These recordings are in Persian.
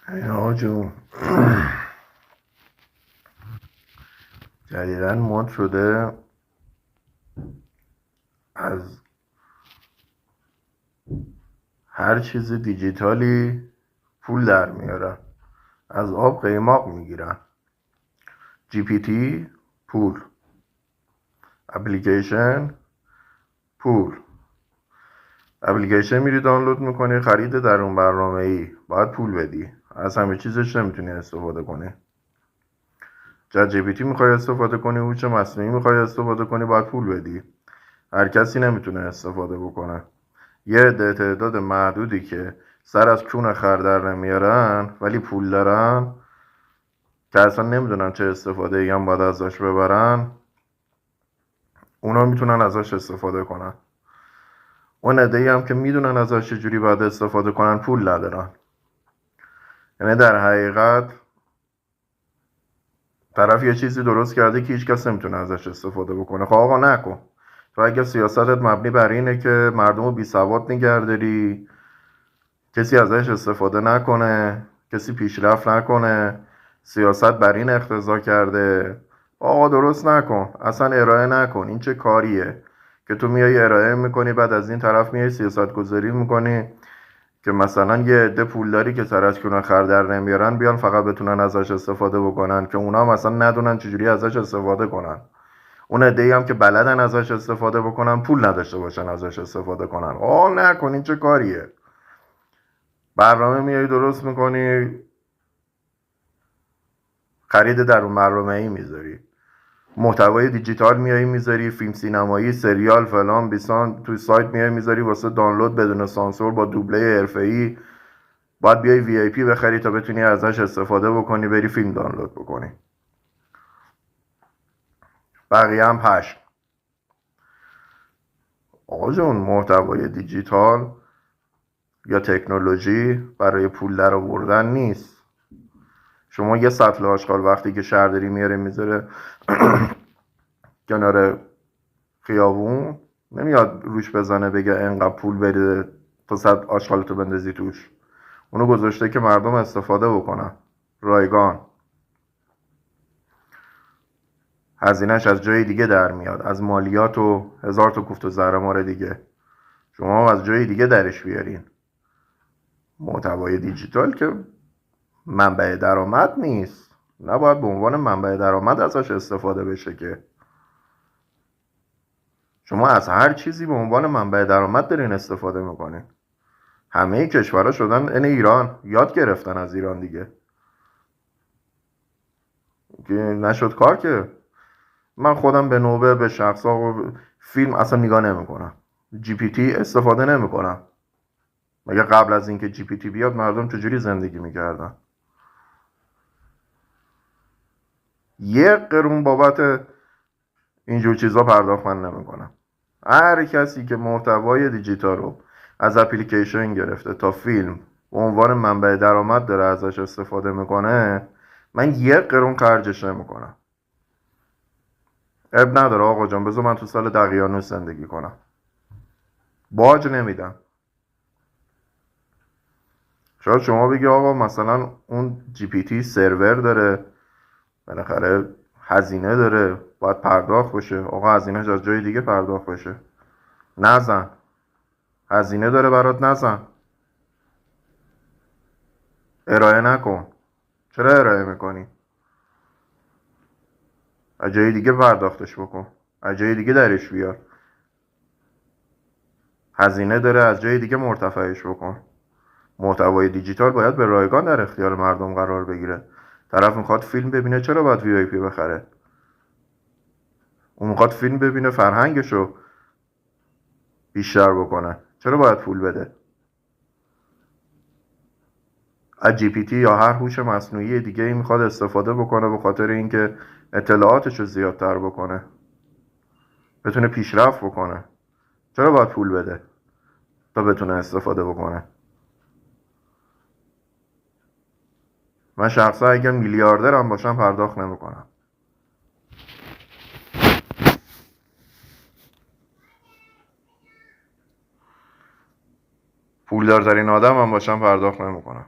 اینا جون جدیدن مد شده از هر چیز دیجیتالی پول در میارن، از آب قیماق میگیرن. جی پی تی پول، اپلیکیشن پول. اپلیکیشن میری دانلود میکنی، خرید درون برنامه ای باید پول بدی، از همه چیزش نمیتونی استفاده کنی. چت جی پی تی میخوای استفاده کنی، هوش مصنوعی میخوای استفاده کنی، باید پول بدی. هر کسی نمیتونه استفاده بکنه. یه عده تعداد معدودی که سر از کون خر در نمیارن ولی پول دارن، که اصلا نمیدونن چه استفاده ای هم باید ازش ببرن، اونا میتونن ازش استفاده کنن. اون عده ای هم که میدونن ازش چجوری باید استفاده کنن پول ندارن. یعنی در حقیقت طرف یه چیزی درست کرده که هیچ کس نمیتونه ازش استفاده بکنه. خب آقا نکن. تو اگه سیاستت مبنی بر اینه که مردم رو بی سواد نگهداری، کسی ازش استفاده نکنه، کسی پیشرفت نکنه، سیاست بر این اقتضا کرده، آقا درست نکن، اصلا ارائه نکن. این چه کاریه که تو میای ارائه میکنی، بعد از این طرف میای سیاست گذاری میکنی که مثلا یه عده پولداری که سر از کونه خر در نمیارن بیان فقط بتونن ازش استفاده بکنن، که اونا مثلا ندونن چجوری ازش استفاده کنن. اون عده‌ای هم که بلدن ازش استفاده بکنن پول نداشته باشن ازش استفاده کنن. نکن، این چه کاریه؟ برنامه میای درست میکنی، خرید درون برنامه ای میذاری، محتوای دیجیتال میای میذاری، فیلم سینمایی، سریال، فلان بیسان، توی سایت میای میذاری واسه دانلود بدون سانسور با دوبله حرفه‌ای. باید بیای وی آی پی بخری تا بتونی ازش استفاده بکنی، بری فیلم دانلود بکنی. بقیه هم پشم. آقا جون، محتوای دیجیتال یا تکنولوژی برای پول در آوردن نیست. شما یه سطل آشغال وقتی که شهرداری میاره میذاره کنار خیابون، نمیاد روش بزنه بگه انقدر پول بده تا سطل آشغالتو بندازی توش. اونو گذاشته که مردم استفاده بکنن رایگان. هزینهش از جای دیگه در میاد، از مالیات و هزار تا کوفت و زهرمار دیگه. شما از جای دیگه درش بیارین. محتوای دیجیتال که منبع درآمد نیست، نباید به عنوان منبع درآمد ازش استفاده بشه. که شما از هر چیزی به عنوان منبع درآمد دارین استفاده میکنین. همه کشورها شدن این ایران، یاد گرفتن از ایران دیگه. که نشد کار که. من خودم به نوبه به شخصا و فیلم اصلا نگاه نمیکنم، جی پی تی استفاده نمیکنم. مگه قبل از اینکه جی پی تی بیاد مردم چجوری زندگی میکردن؟ یه قرون بابت اینجور چیزا پرداخت من نمیکنم. هر کسی که محتوای دیجیتال رو از اپلیکیشن گرفته تا فیلم به عنوان منبع درآمد داره ازش استفاده میکنه، من یه قرون خرجش نمیکنم. اب نداره آقا جان، بذار من تو سال دقیانوس زندگی کنم، باج نمیدم. شاید شما بگی آقا مثلا اون جی پی تی سرور داره، بالاخره هزینه داره، باید پرداخت بشه. آقا هزینهش از جای دیگه پرداخت بشه. نزن. هزینه داره برات، نزن. ارائه نکن. چرا ارائه میکنی؟ از جای دیگه پرداختش بکن، از جای دیگه درش بیار. هزینه داره، از جای دیگه مرتفعش بکن. محتوای دیجیتال باید به رایگان در اختیار مردم قرار بگیره. طرف میخواد فیلم ببینه، چرا باید وی آی پی بخره؟ اون میخواد فیلم ببینه، فرهنگشو بیشتر بکنه، چرا باید پول بده؟ از جی پی تی یا هر هوش مصنوعی دیگه ای میخواد استفاده بکنه به خاطر اینکه اطلاعاتشو زیادتر بکنه، بتونه پیشرفت بکنه، چرا باید پول بده تا بتونه استفاده بکنه؟ من شخصا اگه میلیاردرم باشم پرداخت نمیکنم. پولدارترین آدم هم باشم پرداخت نمیکنم.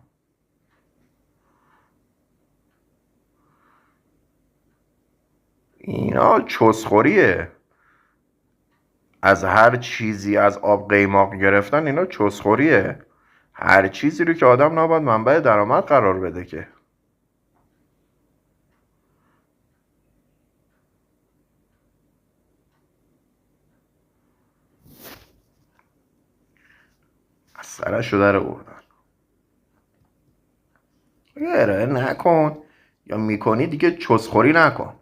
اینا چسخوریه. از هر چیزی، از آب قیماق گرفتن، اینا چسخوریه. هر چیزی رو که آدم نباید منبع درآمد قرار بده که. از سرش رو در بردن. ارائه نکن، یا میکنی دیگه چسخوری نکن.